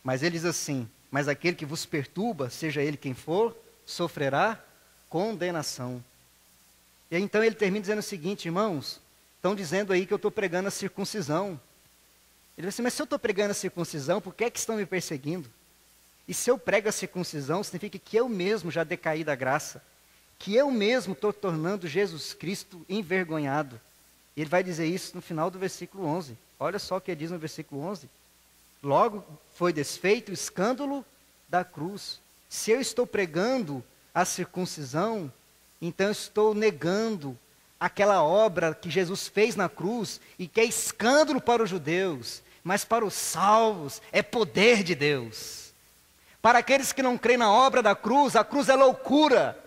Mas ele diz assim: mas aquele que vos perturba, seja ele quem for, sofrerá condenação. E aí, então ele termina dizendo o seguinte: irmãos, estão dizendo aí que eu estou pregando a circuncisão. Ele diz assim: mas se eu estou pregando a circuncisão, por que é que estão me perseguindo? E se eu prego a circuncisão, significa que eu mesmo já decaí da graça, que eu mesmo estou tornando Jesus Cristo envergonhado. E ele vai dizer isso no final do versículo 11. Olha só o que ele diz no versículo 11. Logo foi desfeito o escândalo da cruz. Se eu estou pregando a circuncisão, então eu estou negando aquela obra que Jesus fez na cruz e que é escândalo para os judeus, mas para os salvos é poder de Deus. Para aqueles que não creem na obra da cruz, a cruz é loucura.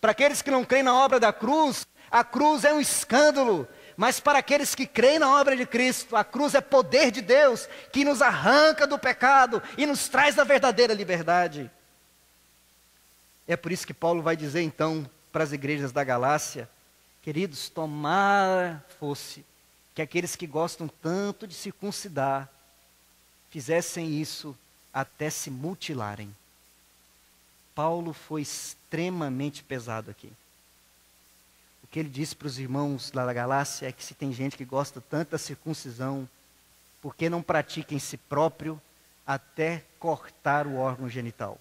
Para aqueles que não creem na obra da cruz, a cruz é um escândalo. Mas para aqueles que creem na obra de Cristo, a cruz é poder de Deus, que nos arranca do pecado e nos traz a verdadeira liberdade. É por isso que Paulo vai dizer então para as igrejas da Galácia: queridos, tomara fosse que aqueles que gostam tanto de circuncidar, fizessem isso até se mutilarem. Paulo foi extremamente pesado aqui. O que ele disse para os irmãos lá da Galácia é que se tem gente que gosta tanto da circuncisão, por que não pratica em si próprio até cortar o órgão genital?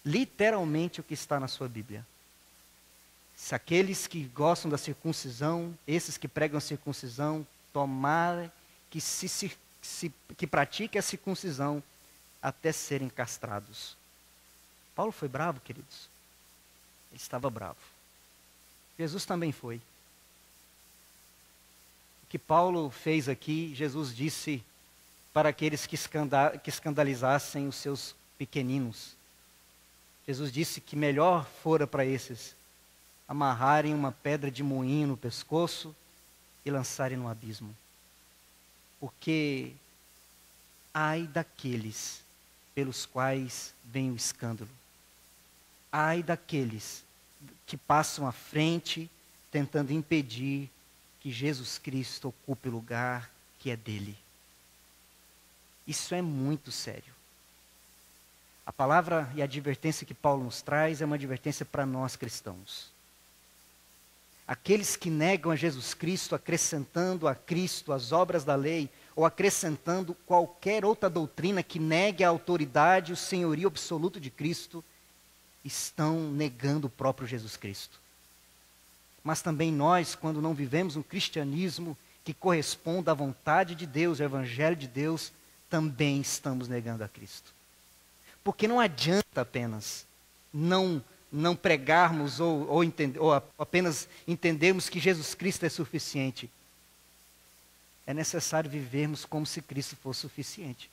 Literalmente o que está na sua Bíblia. Se aqueles que gostam da circuncisão, esses que pregam a circuncisão, tomara que que pratiquem a circuncisão até serem castrados. Paulo foi bravo, queridos. Ele estava bravo. Jesus também foi. O que Paulo fez aqui, Jesus disse para aqueles que escandalizassem os seus pequeninos. Jesus disse que melhor fora para esses amarrarem uma pedra de moinho no pescoço e lançarem no abismo. Porque ai daqueles pelos quais vem o escândalo. Ai daqueles que passam à frente tentando impedir que Jesus Cristo ocupe o lugar que é dele. Isso é muito sério. A palavra e a advertência que Paulo nos traz é uma advertência para nós cristãos. Aqueles que negam a Jesus Cristo, acrescentando a Cristo as obras da lei, ou acrescentando qualquer outra doutrina que negue a autoridade e o senhorio absoluto de Cristo, estão negando o próprio Jesus Cristo. Mas também nós, quando não vivemos um cristianismo que corresponda à vontade de Deus, ao Evangelho de Deus, também estamos negando a Cristo. Porque não adianta apenas não pregarmos ou apenas entendermos que Jesus Cristo é suficiente. É necessário vivermos como se Cristo fosse suficiente.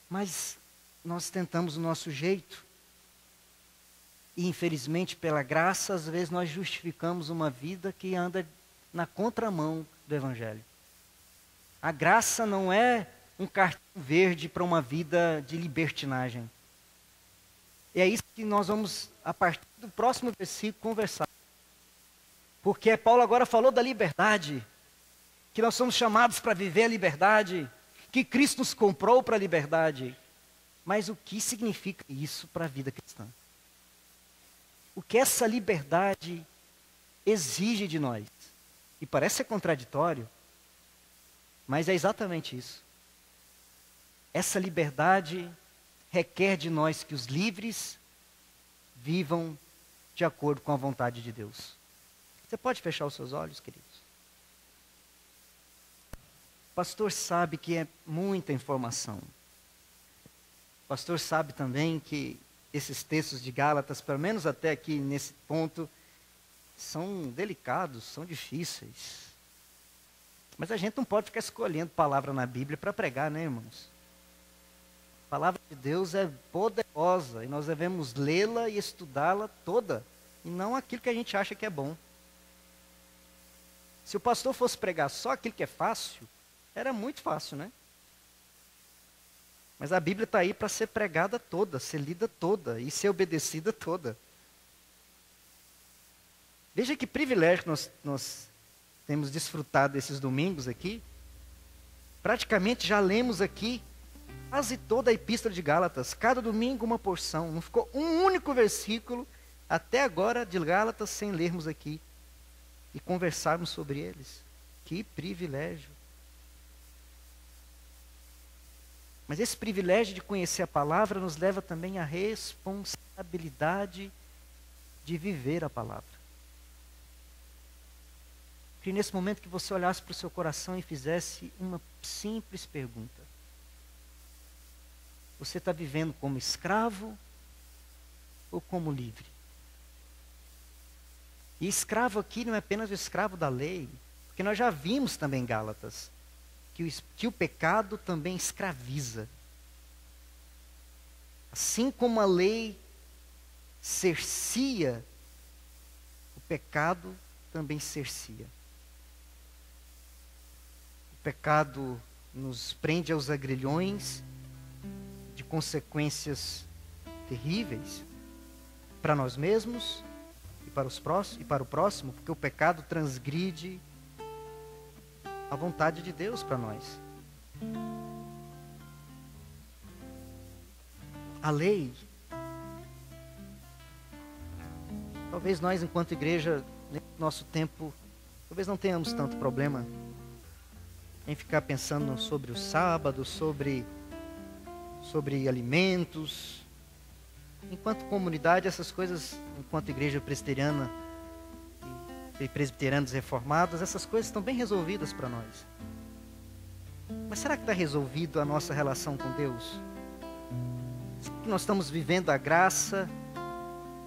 Mas nós tentamos o nosso jeito. E infelizmente, pela graça, às vezes nós justificamos uma vida que anda na contramão do Evangelho. A graça não é um cartão verde para uma vida de libertinagem. E é isso que nós vamos, a partir do próximo versículo, conversar. Porque Paulo agora falou da liberdade, que nós somos chamados para viver a liberdade, que Cristo nos comprou para a liberdade. Mas o que significa isso para a vida cristã? O que essa liberdade exige de nós? E parece ser contraditório, mas é exatamente isso. Essa liberdade requer de nós que os livres vivam de acordo com a vontade de Deus. Você pode fechar os seus olhos, queridos? O pastor sabe que é muita informação. O pastor sabe também que esses textos de Gálatas, pelo menos até aqui nesse ponto, são delicados, são difíceis. Mas a gente não pode ficar escolhendo palavra na Bíblia para pregar, né, irmãos? A palavra de Deus é poderosa e nós devemos lê-la e estudá-la toda, e não aquilo que a gente acha que é bom. Se o pastor fosse pregar só aquilo que é fácil, era muito fácil, né? Mas a Bíblia está aí para ser pregada toda, ser lida toda e ser obedecida toda. Veja que privilégio nós temos desfrutado desses domingos aqui, praticamente já lemos aqui quase toda a Epístola de Gálatas, cada domingo uma porção. Não ficou um único versículo até agora de Gálatas sem lermos aqui e conversarmos sobre eles. Que privilégio! Mas esse privilégio de conhecer a palavra nos leva também à responsabilidade de viver a palavra. Que nesse momento que você olhasse para o seu coração e fizesse uma simples pergunta: você está vivendo como escravo ou como livre? E escravo aqui não é apenas o escravo da lei, porque nós já vimos também em Gálatas que o pecado também escraviza. Assim como a lei cercia, o pecado também cercia. O pecado nos prende aos agrilhões de consequências terríveis para nós mesmos e para o próximo, porque o pecado transgride a vontade de Deus para nós. A lei, talvez nós enquanto igreja, no nosso tempo, talvez não tenhamos tanto problema em ficar pensando sobre o sábado, sobre alimentos. Enquanto comunidade, essas coisas, enquanto igreja presbiteriana e presbiterianos reformados, essas coisas estão bem resolvidas para nós. Mas será que está resolvido a nossa relação com Deus? Será que nós estamos vivendo a graça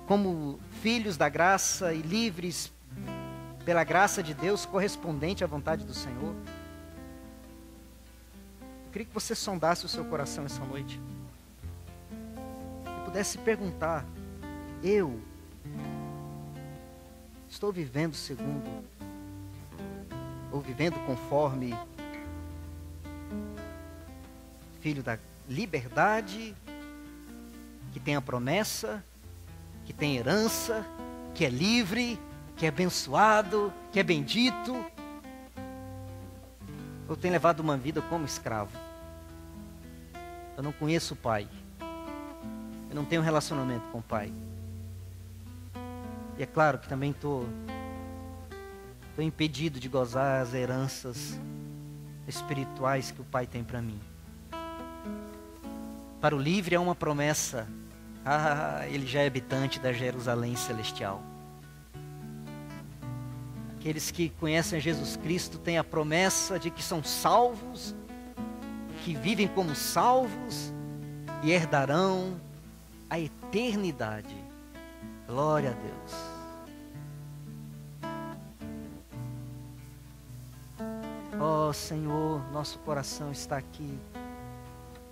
como filhos da graça e livres pela graça de Deus, correspondente à vontade do Senhor? Eu queria que você sondasse o seu coração essa noite e pudesse perguntar: eu estou vivendo segundo, ou vivendo conforme filho da liberdade, que tem a promessa, que tem herança, que é livre, que é abençoado, que é bendito? Eu tenho levado uma vida como escravo. Eu não conheço o Pai. Eu não tenho relacionamento com o Pai. E é claro que também estou impedido de gozar as heranças espirituais que o Pai tem para mim. Para o livre é uma promessa. Ele já é habitante da Jerusalém celestial. Aqueles que conhecem Jesus Cristo têm a promessa de que são salvos, que vivem como salvos e herdarão a eternidade. Glória a Deus. Ó Senhor, nosso coração está aqui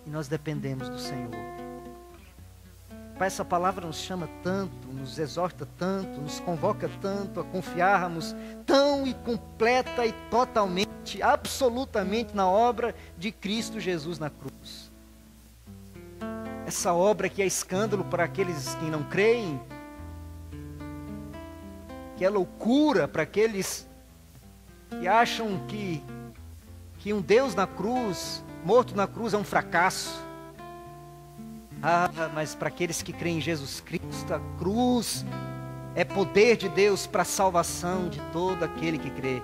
e nós dependemos do Senhor. Pai, essa palavra nos chama tanto, nos exorta tanto, nos convoca tanto a confiarmos tão e completa e totalmente, absolutamente na obra de Cristo Jesus na cruz. Essa obra que é escândalo para aqueles que não creem, que é loucura para aqueles que acham que um Deus na cruz, morto na cruz, é um fracasso. Mas para aqueles que creem em Jesus Cristo, a cruz é poder de Deus para a salvação de todo aquele que crê.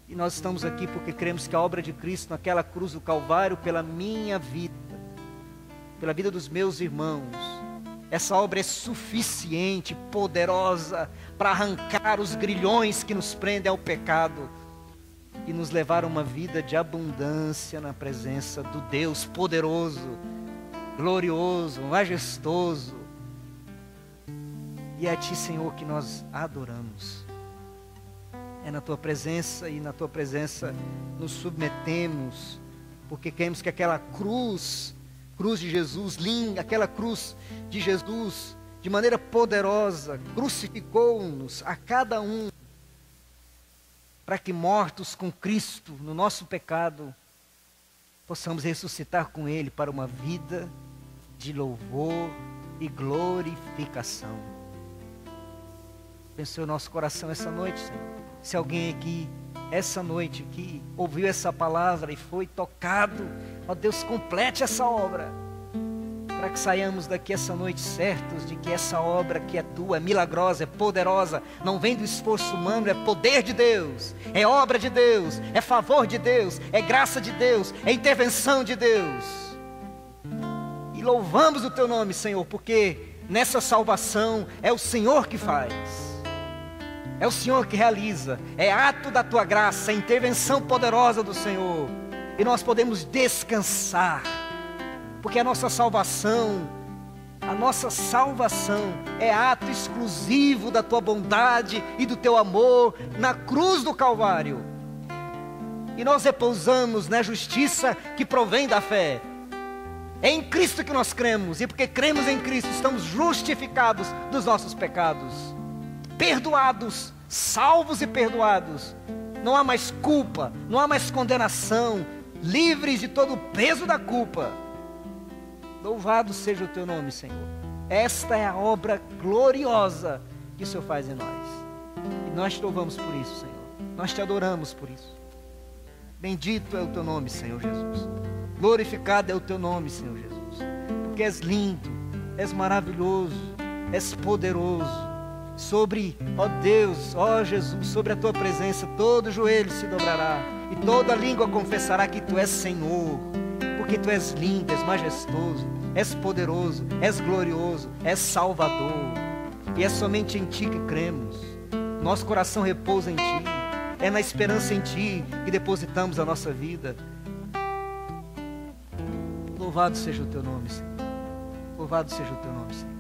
E nós estamos aqui porque cremos que a obra de Cristo naquela cruz do Calvário, pela minha vida, pela vida dos meus irmãos, essa obra é suficiente, poderosa, para arrancar os grilhões que nos prendem ao pecado e nos levar a uma vida de abundância na presença do Deus poderoso, glorioso, majestoso. E é a Ti, Senhor, que nós adoramos. É na Tua presença e na Tua presença nos submetemos, porque queremos que aquela cruz de Jesus, aquela cruz de Jesus, de maneira poderosa, crucificou-nos a cada um, para que mortos com Cristo no nosso pecado, possamos ressuscitar com Ele para uma vida de louvor e glorificação. Abençoe o nosso coração essa noite, Senhor. Se alguém aqui essa noite que ouviu essa palavra e foi tocado, ó Deus, complete essa obra, para que saiamos daqui essa noite certos de que essa obra que é tua, é milagrosa, é poderosa, não vem do esforço humano, é poder de Deus, é obra de Deus, é favor de Deus, é graça de Deus, é intervenção de Deus. E louvamos o teu nome, Senhor, porque nessa salvação é o Senhor que faz, é o Senhor que realiza, é ato da tua graça, é intervenção poderosa do Senhor, e nós podemos descansar, porque a nossa salvação é ato exclusivo da tua bondade e do teu amor na cruz do Calvário. E nós repousamos na justiça que provém da fé. É em Cristo que nós cremos, e porque cremos em Cristo, estamos justificados dos nossos pecados, perdoados, salvos e perdoados. Não há mais culpa, não há mais condenação, livres de todo o peso da culpa. Louvado seja o teu nome, Senhor. Esta é a obra gloriosa que o Senhor faz em nós. E nós te louvamos por isso, Senhor. Nós te adoramos por isso. Bendito é o teu nome, Senhor Jesus. Glorificado é o teu nome, Senhor Jesus. Porque és lindo, és maravilhoso, és poderoso. Sobre, ó Deus, ó Jesus, sobre a tua presença, todo joelho se dobrará e toda língua confessará que tu és Senhor. Porque tu és lindo, és majestoso, és poderoso, és glorioso, és Salvador. E é somente em ti que cremos. Nosso coração repousa em ti. É na esperança em ti que depositamos a nossa vida. Louvado seja o teu nome, Senhor. Louvado seja o teu nome, Senhor.